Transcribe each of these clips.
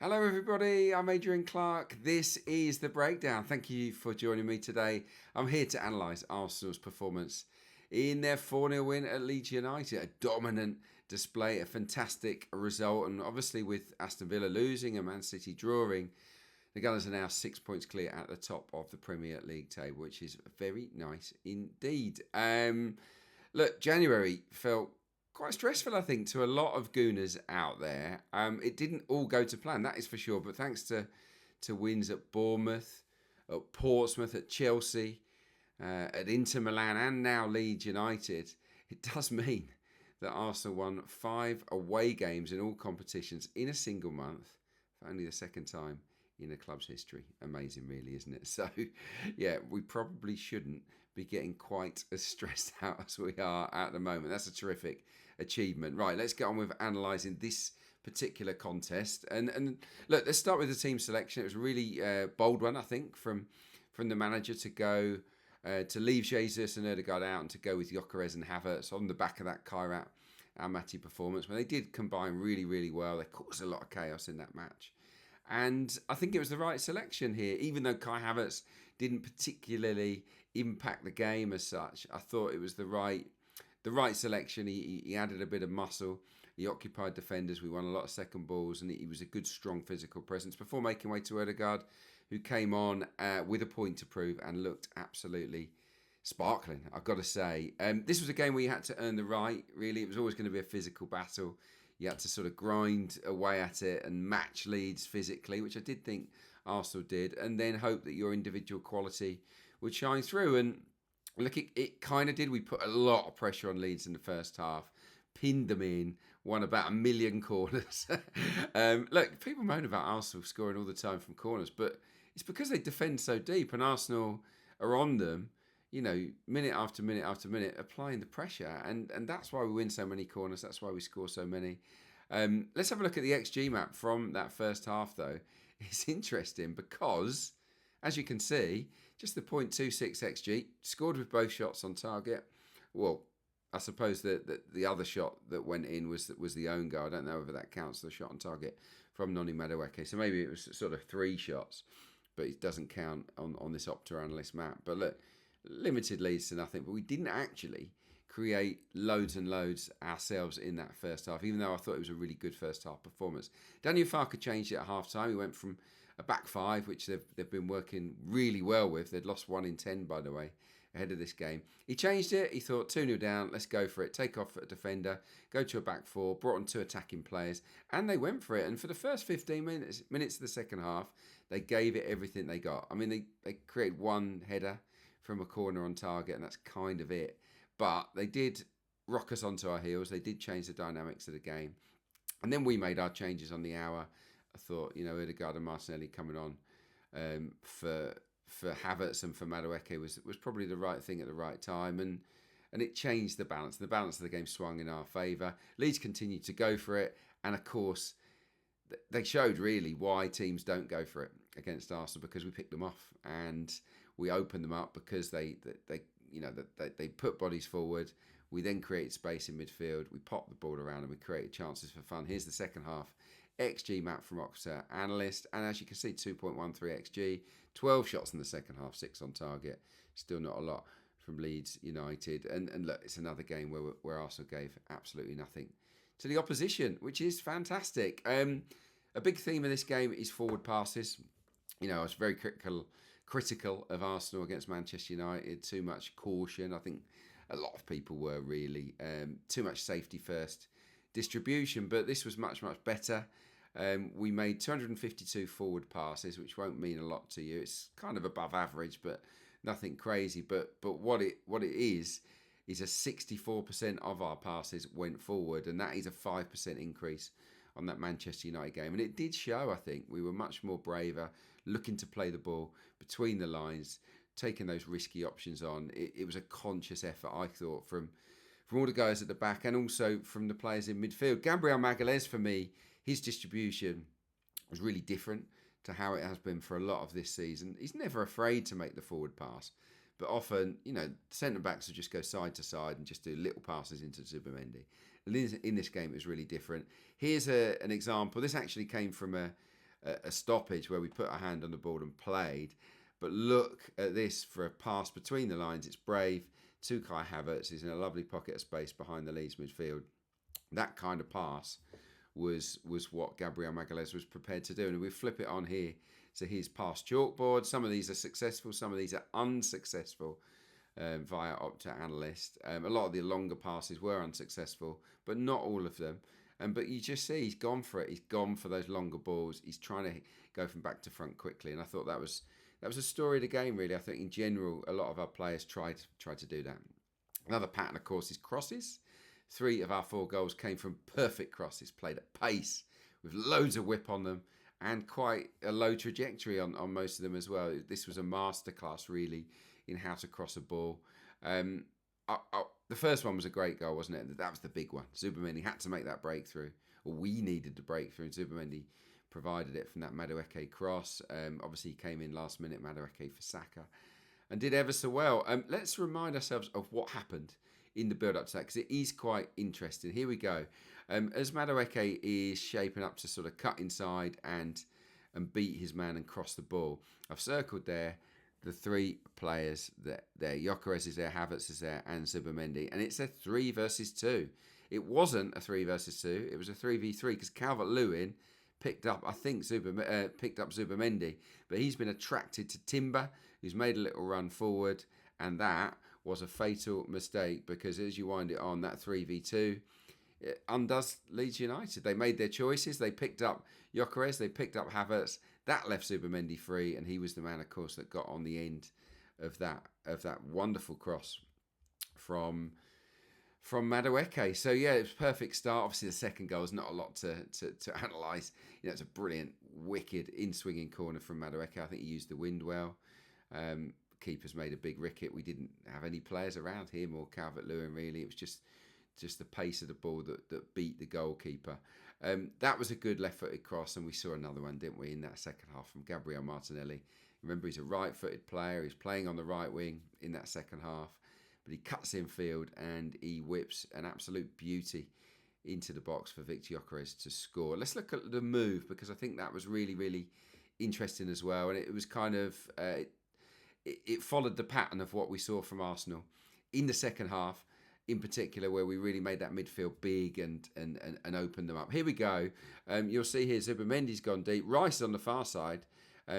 Hello everybody, I'm Adrian Clarke. This is The Breakdown. Thank you for joining me today. I'm here to analyse Arsenal's performance in their 4-0 win at Leeds United. A dominant display, a fantastic result, and obviously with Aston Villa losing and Man City drawing, the Gunners are now 6 points clear at the top of the Premier League table, which is very nice indeed. Look, January felt quite stressful, I think, to a lot of Gooners out there. It didn't all go to plan, that is for sure. But thanks to wins at Bournemouth, at Portsmouth, at Chelsea, at Inter Milan, and now Leeds United, it does mean that Arsenal won 5 away games in all competitions in a single month, for only the second time in the club's history. Amazing, really, isn't it? So, yeah, we probably shouldn't be getting quite as stressed out as we are at the moment. That's a terrific achievement. Right, let's get on with analysing this particular contest. And look, let's start with the team selection. It was a really bold one, I think, from the manager to go to leave Jesus and Ødegaard out and to go with Gyökeres and Havertz on the back of that Kairat Almaty performance. When they did combine really, really well, they caused a lot of chaos in that match. And I think it was the right selection here, even though Kai Havertz didn't particularly impact the game as such. I thought it was the right selection. He added a bit of muscle. He occupied defenders. We won a lot of second balls, and he was a good, strong physical presence before making way to Ødegaard, who came on with a point to prove and looked absolutely sparkling, I've got to say. This was a game where you had to earn the right, really. It was always going to be a physical battle. You had to sort of grind away at it and match Leeds physically, which I did think Arsenal did, and then hope that your individual quality would shine through. And look, it kind of did. We put a lot of pressure on Leeds in the first half, pinned them in, won about 1 million corners. Look, people moan about Arsenal scoring all the time from corners, but it's because they defend so deep, and Arsenal are on them, you know, minute after minute after minute, applying the pressure. And that's why we win so many corners. That's why we score so many. Let's have a look at the XG map from that first half, though. It's interesting because, as you can see, just the 0.26 XG, scored with both shots on target. Well, I suppose that the other shot that went in was the own goal. I don't know whether that counts the shot on target from Noni Madueke. So maybe it was sort of 3 shots, but it doesn't count on this Opta Analyst map. But look, limited leads to nothing, but we didn't actually create loads and loads ourselves in that first half, even though I thought it was a really good first half performance. Daniel Farke changed it at half time. He went from a back 5, which they've been working really well with. They'd lost 1 in 10, by the way, ahead of this game. He changed it. He thought 2-0 down, let's go for it. Take off a defender, go to a back 4, brought on 2 attacking players, and they went for it. And for the first 15 minutes of the second half, they gave it everything they got. I mean, they created 1 header from a corner on target, and that's kind of it. But they did rock us onto our heels. They did change the dynamics of the game. And then we made our changes on the hour. I thought, you know, Ødegaard and Martinelli coming on for Havertz and for Madueke was probably the right thing at the right time. And it changed the balance. The balance of the game swung in our favour. Leeds continued to go for it. And of course, they showed really why teams don't go for it against Arsenal, because we picked them off and we opened them up because they put bodies forward. We then created space in midfield. We popped the ball around and we created chances for fun. Here's the second half XG map from Opta Analyst, and as you can see, 2.13 XG, 12 shots in the second half, 6 on target. Still not a lot from Leeds United. And look, it's another game where Arsenal gave absolutely nothing to the opposition, which is fantastic. A big theme of this game is forward passes. You know, I was very critical of Arsenal against Manchester United. Too much caution. I think a lot of people were really. Too much safety first distribution. But this was much, much better. We made 252 forward passes, which won't mean a lot to you. It's kind of above average, but nothing crazy. But what it is a 64% of our passes went forward, and that is a 5% increase on that Manchester United game. And it did show, I think. We were much more braver, looking to play the ball between the lines, taking those risky options on. It was a conscious effort, I thought, from all the guys at the back and also from the players in midfield. Gabriel Magalhaes, for me, his distribution was really different to how it has been for a lot of this season. He's never afraid to make the forward pass. But often, you know, centre-backs will just go side to side and just do little passes into Zubimendi. In this game, it was really different. Here's an example. This actually came from a a stoppage where we put our hand on the ball and played. But look at this for a pass between the lines. It's brave to Kai Havertz. He's in a lovely pocket of space behind the Leeds midfield. That kind of pass was what Gabriel Magalhaes was prepared to do. And we flip it on here to his pass chalkboard. Some of these are successful, some of these are unsuccessful via Opta Analyst. A lot of the longer passes were unsuccessful, but not all of them. But you just see he's gone for it. He's gone for those longer balls. He's trying to go from back to front quickly. And I thought that was a story of the game, really. I think in general, a lot of our players tried to do that. Another pattern, of course, is crosses. 3 of our 4 goals came from perfect crosses, played at pace, with loads of whip on them, and quite a low trajectory on most of them as well. This was a masterclass, really, in how to cross a ball. The first one was a great goal, wasn't it? That was the big one. Zubimendi had to make that breakthrough, or we needed the breakthrough, and Zubimendi provided it from that Madueke cross. Obviously, he came in last minute, Madueke for Saka, and did ever so well. Let's remind ourselves of what happened in the build-up to that, because it is quite interesting. Here we go. As Madueke is shaping up to sort of cut inside and beat his man and cross the ball, I've circled there the 3 players there. Gyökeres is there, Havertz is there, and Zubimendi. And it's a 3 versus 2. It wasn't a 3 versus 2. It was a 3v3 because Calvert-Lewin picked up Zubimendi, but he's been attracted to Timber, who's made a little run forward, and that was a fatal mistake because as you wind it on, that 3v2 it undoes Leeds United. They made their choices. They picked up Gyökeres, they picked up Havertz. That left Zubimendi free, and he was the man, of course, that got on the end of that wonderful cross from Madueke. So yeah, it was a perfect start. Obviously, the second goal is not a lot to analyse. It's a brilliant, wicked in-swinging corner from Madueke. I think he used the wind well. Keeper's made a big ricket. We didn't have any players around him or Calvert-Lewin, really. It was just the pace of the ball that beat the goalkeeper. That was a good left-footed cross, and we saw another one, didn't we, in that second half from Gabriel Martinelli. Remember, he's a right-footed player. He's playing on the right wing in that second half, but he cuts infield and he whips an absolute beauty into the box for Victor Gyökeres to score. Let's look at the move, because I think that was really, really interesting as well, and it was kind of it followed the pattern of what we saw from Arsenal in the second half, in particular, where we really made that midfield big and opened them up. Here we go. You'll see here Zubimendi's gone deep. Rice on the far side.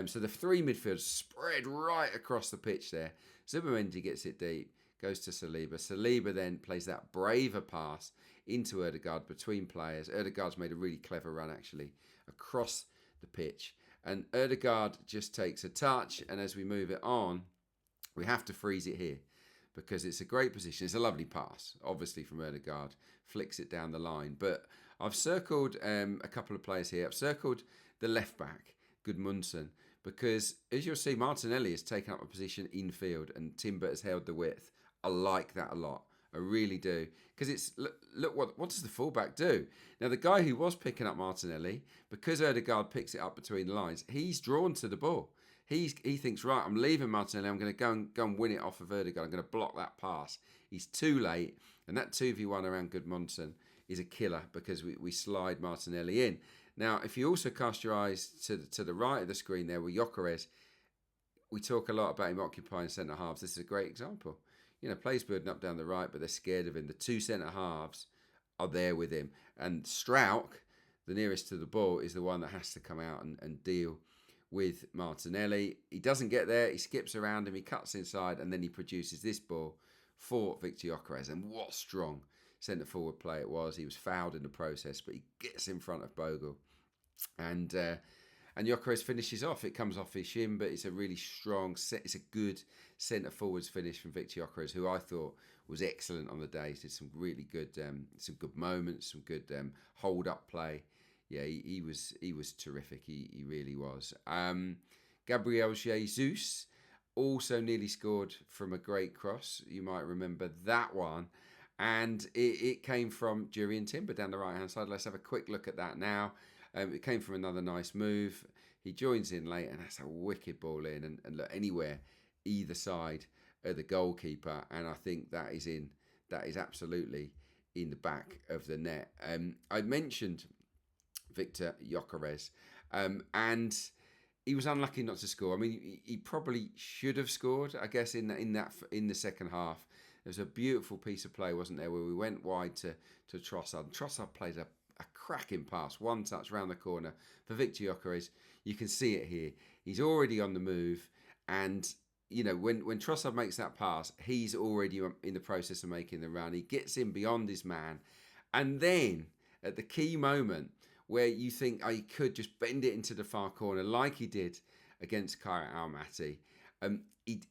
So the 3 midfielders spread right across the pitch there. Zubimendi gets it deep, goes to Saliba. Saliba then plays that braver pass into Ødegaard between players. Ødegaard's made a really clever run, actually, across the pitch. And Ødegaard just takes a touch, and as we move it on, we have to freeze it here, because it's a great position. It's a lovely pass, obviously, from Ødegaard. Flicks it down the line. But I've circled a couple of players here. I've circled the left-back, Gudmundsson, because, as you'll see, Martinelli has taken up a position infield and Timber has held the width. I like that a lot. I really do. Because it's, look what does the fullback do? Now, the guy who was picking up Martinelli, because Ødegaard picks it up between the lines, he's drawn to the ball. He thinks, right, I'm leaving Martinelli. I'm going to go and win it off of Ødegaard. I'm going to block that pass. He's too late. And that 2v1 around Gudmundsson is a killer, because we slide Martinelli in. Now, if you also cast your eyes to the right of the screen there with Gyökeres, we talk a lot about him occupying centre halves. This is a great example. Plays building up down the right, but they're scared of him. The 2 centre halves are there with him. And Strauch, the nearest to the ball, is the one that has to come out and deal with Martinelli. He doesn't get there. He skips around him. He cuts inside, and then he produces this ball for Victor Gyökeres. And what strong centre-forward play it was. He was fouled in the process, but he gets in front of Bogle. And Gyökeres finishes off. It comes off his shin, but it's a really strong, it's a good centre-forwards finish from Victor Gyökeres, who I thought was excellent on the day. He did some really good, some good moments, some good hold-up play. Yeah, he was terrific. He really was. Gabriel Jesus also nearly scored from a great cross. You might remember that one. And it came from Jurriën Timber down the right-hand side. Let's have a quick look at that now. It came from another nice move. He joins in late, and that's a wicked ball in. And look, anywhere, either side of the goalkeeper. And I think that is absolutely in the back of the net. I mentioned Victor Gyökeres, And he was unlucky not to score. I mean, he probably should have scored, I guess, in the second half. There was a beautiful piece of play, wasn't there, where we went wide to Trossard. Trossard played a cracking pass, one touch round the corner for Victor Gyökeres. You can see it here. He's already on the move, and when Trossard makes that pass, he's already in the process of making the run. He gets in beyond his man, and then at the key moment where you think he could just bend it into the far corner like he did against Kai Almaty,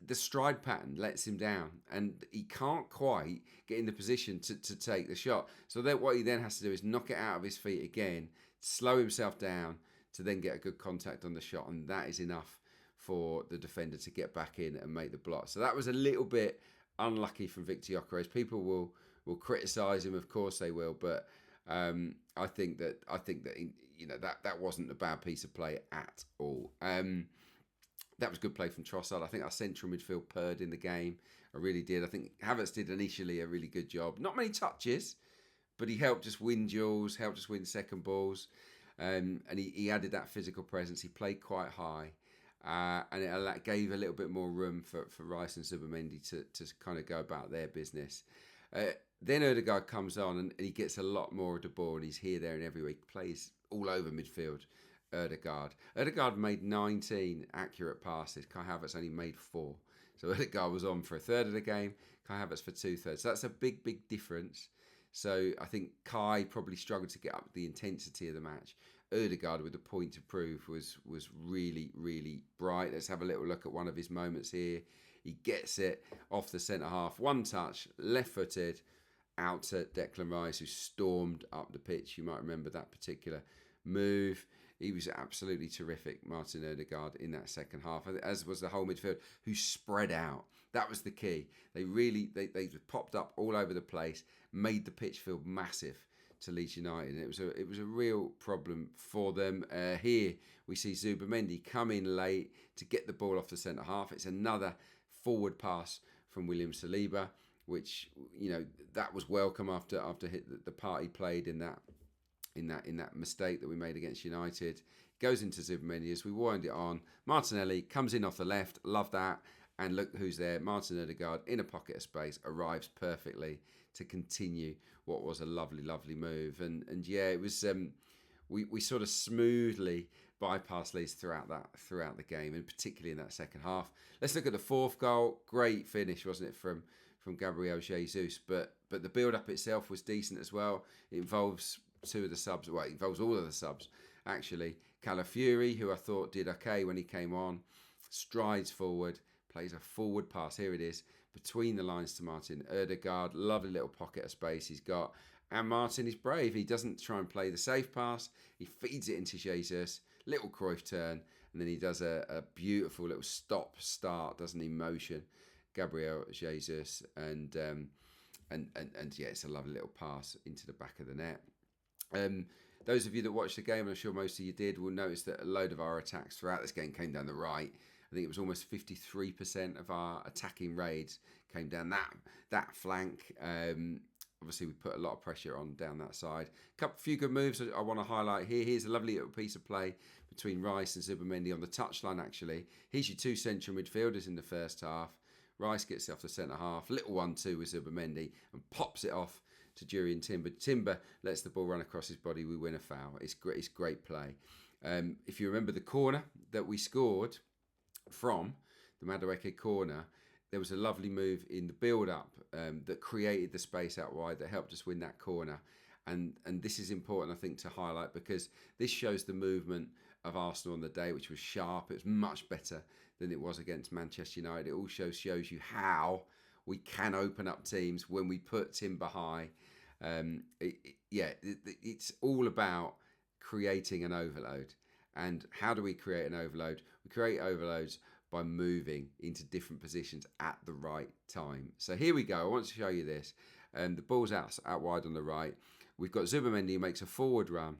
the stride pattern lets him down, and he can't quite get in the position to take the shot. So that what he then has to do is knock it out of his feet again, slow himself down to then get a good contact on the shot, and that is enough for the defender to get back in and make the block. So that was a little bit unlucky from Victor Gyökeres. People will criticise him, of course they will, but I think that that wasn't a bad piece of play at all. That was good play from Trossard. I think our central midfield purred in the game. I really did. I think Havertz did initially a really good job. Not many touches, but he helped us win duels, helped us win second balls, and he added that physical presence. He played quite high, and it gave a little bit more room for Rice and Zubimendi to kind of go about their business. Then Ødegaard comes on and he gets a lot more of the ball, and he's here, there and everywhere. He plays all over midfield. Ødegaard made 19 accurate passes. Kai Havertz only made 4. So Ødegaard was on for a third of the game, Kai Havertz for 2/3. So that's a big difference. So I think Kai probably struggled to get up the intensity of the match. Ødegaard, with a point to prove, was really bright. Let's have a little look at one of his moments here. He gets it off the centre half, one touch, left-footed, out to Declan Rice, who stormed up the pitch. You might remember that particular move. He was absolutely terrific, Martin Ødegaard, in that second half, as was the whole midfield, who spread out. That was the key. They popped up all over the place, made the pitch feel massive to Leeds United, and it was a real problem for them. Here we see Zubimendi come in late to get the ball off the centre half. It's another forward pass from William Saliba, which that was welcome after the part he played in that mistake that we made against United. Goes into Zubimendi as we wind it on. Martinelli comes in off the left. Love that. And look who's there. Martin Ødegaard in a pocket of space arrives perfectly to continue what was a lovely move. And yeah, it was we sort of smoothly bypassed Leeds throughout the game, and particularly in that second half. Let's look at the fourth goal. Great finish, wasn't it, from Gabriel Jesus? But the build-up itself was decent as well. It involves two of the subs. Well, it involves all of the subs, actually. Calafiori, who I thought did okay when he came on, strides forward, plays a forward pass. Here it is, between the lines to Martin Ødegaard. Lovely little pocket of space he's got. And Martin is brave. He doesn't try and play the safe pass. He feeds it into Jesus. Little Cruyff turn. And then he does a beautiful little stop-start, doesn't he, motion. Gabriel Jesus. And yeah, it's a lovely little pass into the back of the net. Those of you that watched the game, and I'm sure most of you did, will notice that a load of our attacks throughout this game came down the right. I think it was almost 53% of our attacking raids came down that flank. Obviously, we put a lot of pressure on down that side. Few good moves I want to highlight here. Here's a lovely little piece of play between Rice and Zubimendi on the touchline, actually. Here's your two central midfielders in the first half. Rice gets it off the centre half. Little 1-2 with Zubimendi and pops it off to Jurriën Timber. Timber lets the ball run across his body. We win a foul. It's great play. If you remember the corner that we scored from, the Madueke corner, there was a lovely move in the build-up that created the space out wide that helped us win that corner. And this is important, I think, to highlight, because this shows the movement of Arsenal on the day, which was sharp. It was much better than it was against Manchester United. It also shows you how we can open up teams when we put Timber high. It's all about creating an overload. And how do we create an overload? We create overloads by moving into different positions at the right time. So here we go. I want to show you this. The ball's out wide on the right. We've got Zubimendi who makes a forward run.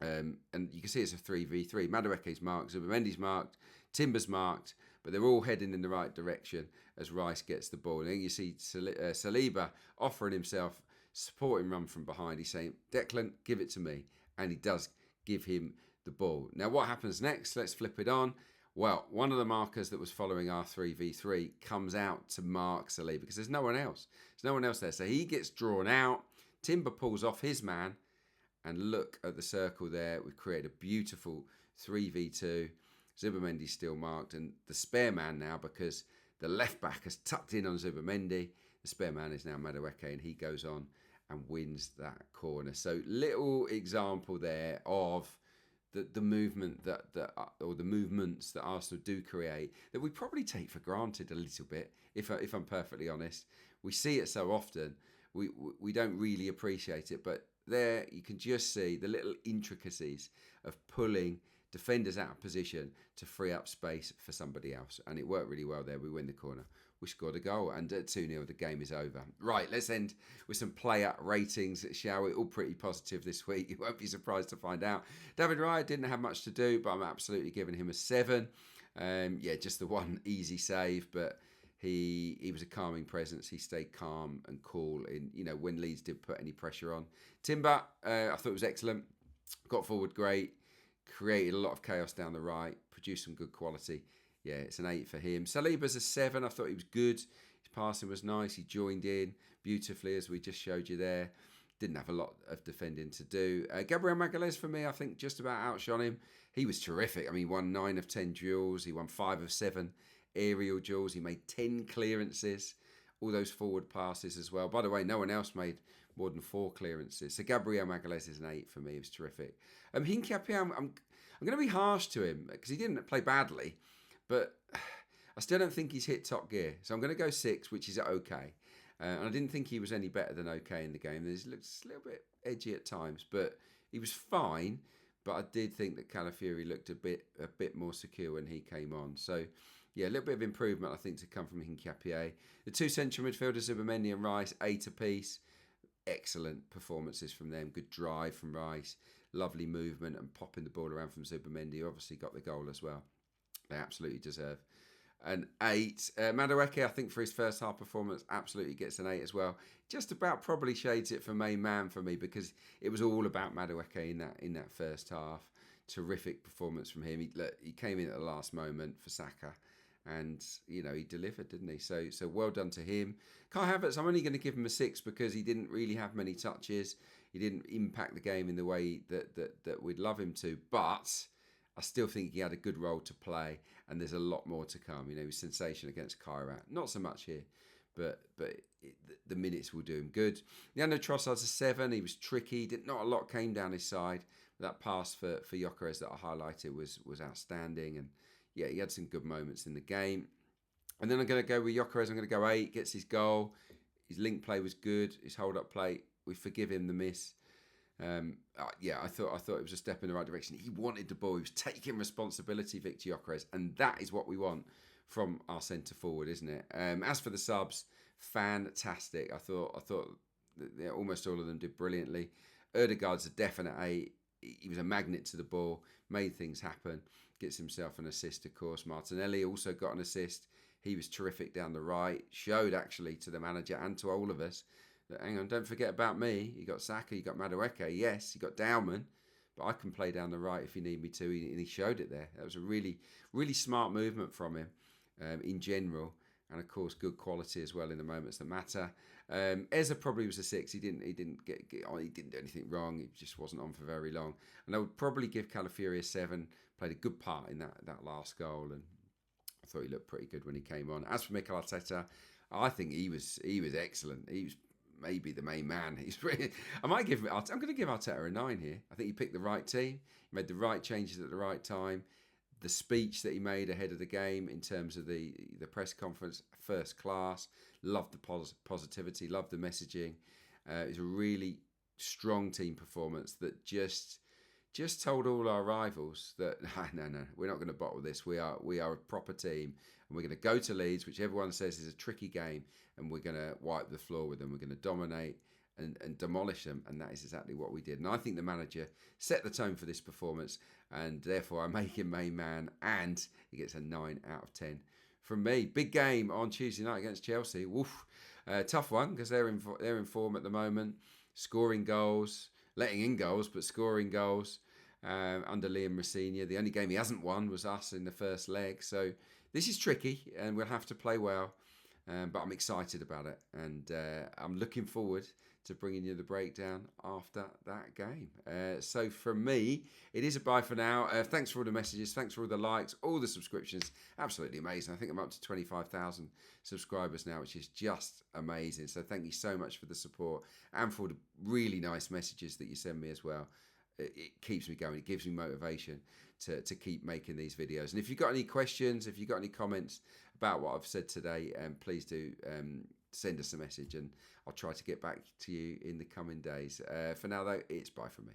And you can see it's a 3v3. Madueke's marked, Zubimendi's marked, Timber's marked, but they're all heading in the right direction as Rice gets the ball. And then you see Saliba offering himself, supporting run from behind. He's saying, Declan, give it to me. And he does give him the ball. Now, what happens next? Let's flip it on. Well, one of the markers that was following our 3v3 comes out to mark Saliba because there's no one else. There's no one else there. So he gets drawn out. Timber pulls off his man. And look at the circle there. We've created a beautiful 3v2. Zubimendi's still marked. And the spare man now, because the left back has tucked in on Zubimendi, the spare man is now Madueke, and he goes on and wins that corner. So little example there of the movement or the movements that Arsenal do create that we probably take for granted a little bit. If I'm perfectly honest, we see it so often, we don't really appreciate it. But there you can just see the little intricacies of pulling defenders out of position to free up space for somebody else, and it worked really well there. We win the corner. We scored a goal, and at 2-0, the game is over. Right, let's end with some player ratings, shall we? All pretty positive this week. You won't be surprised to find out. David Raya didn't have much to do, but I'm absolutely giving him a 7. Just the one easy save, but he was a calming presence. He stayed calm and cool in, when Leeds did put any pressure on. Timber, I thought it was excellent. Got forward great. Created a lot of chaos down the right. Produced some good quality. Yeah, it's an 8 for him. Saliba's a 7. I thought he was good. His passing was nice. He joined in beautifully, as we just showed you there. Didn't have a lot of defending to do. Gabriel Magalhaes, for me, I think just about outshone him. He was terrific. I mean, he won 9 of 10 duels. He won 5 of 7 aerial duels. He made 10 clearances. All those forward passes as well. By the way, no one else made more than 4 clearances. So Gabriel Magalhaes is an 8 for me. He was terrific. Hincapié, I'm going to be harsh to him because he didn't play badly. But I still don't think he's hit top gear. So I'm going to go 6, which is okay. And I didn't think he was any better than okay in the game. He looked a little bit edgy at times, but he was fine. But I did think that Calafiori looked a bit more secure when he came on. So, yeah, a little bit of improvement, I think, to come from Hincapié. The 2 central midfielders, Zubimendi and Rice, 8 apiece. Excellent performances from them. Good drive from Rice. Lovely movement and popping the ball around from Zubimendi. Obviously got the goal as well. They absolutely deserve an 8. Madueke, I think, for his first half performance, absolutely gets an 8 as well. Just about probably shades it for main man for me because it was all about Madueke in that first half. Terrific performance from him. He came in at the last moment for Saka, and he delivered, didn't he? So well done to him. Kai Havertz, I'm only going to give him a 6 because he didn't really have many touches. He didn't impact the game in the way that we'd love him to, but I still think he had a good role to play, and there's a lot more to come. He was sensational against Kairat. Not so much here, but the minutes will do him good. Leandro Trossard's a 7. He was tricky. Not a lot came down his side. That pass for Gyökeres that I highlighted was outstanding, and yeah, he had some good moments in the game. And then I'm going to go with Gyökeres. I'm going to go 8. Gets his goal. His link play was good. His hold-up play, we forgive him the miss. I thought it was a step in the right direction. He wanted the ball. He was taking responsibility, Victor Gyökeres, and that is what we want from our centre forward, isn't it? As for the subs, fantastic. I thought almost all of them did brilliantly. Ødegaard's a definite 8. He was a magnet to the ball, made things happen. Gets himself an assist, of course. Martinelli also got an assist. He was terrific down the right. Showed actually to the manager and to all of us that, hang on, don't forget about me. You got Saka, you got Madueke, yes, you got Dowman, but I can play down the right if you need me to, and he showed it there. That was a really, really smart movement from him in general, and of course good quality as well in the moments that matter. Eza probably was a 6. He didn't get on. He didn't do anything wrong. He just wasn't on for very long, and I would probably give Calafiori a 7. Played a good part in that last goal, and I thought he looked pretty good when he came on. As for Mikel Arteta, I think he was excellent. He was maybe the main man. I'm going to give Arteta a 9 here. I think he picked the right team. He made the right changes at the right time. The speech that he made ahead of the game in terms of the press conference, first class. Loved the positivity, loved the messaging. It was a really strong team performance that just told all our rivals that no, we're not going to bottle this. We are a proper team, and we're going to go to Leeds, which everyone says is a tricky game, and we're going to wipe the floor with them. We're going to dominate and demolish them, and that is exactly what we did. And I think the manager set the tone for this performance, and therefore I make him main man, and he gets a 9 out of 10 from me. Big game on Tuesday night against Chelsea. Woof, tough one because they're in form at the moment, scoring goals, letting in goals, but scoring goals. under Liam Rosenior. The only game he hasn't won was us in the first leg. So this is tricky, and we'll have to play well. But I'm excited about it, and I'm looking forward to bringing you the breakdown after that game. So from me, it is a bye for now. Thanks for all the messages. Thanks for all the likes, all the subscriptions. Absolutely amazing. I think I'm up to 25,000 subscribers now, which is just amazing. So thank you so much for the support and for the really nice messages that you send me as well. It keeps me going. It gives me motivation to keep making these videos. And if you've got any questions, if you've got any comments about what I've said today, please do send us a message, and I'll try to get back to you in the coming days. For now, though, it's bye from me.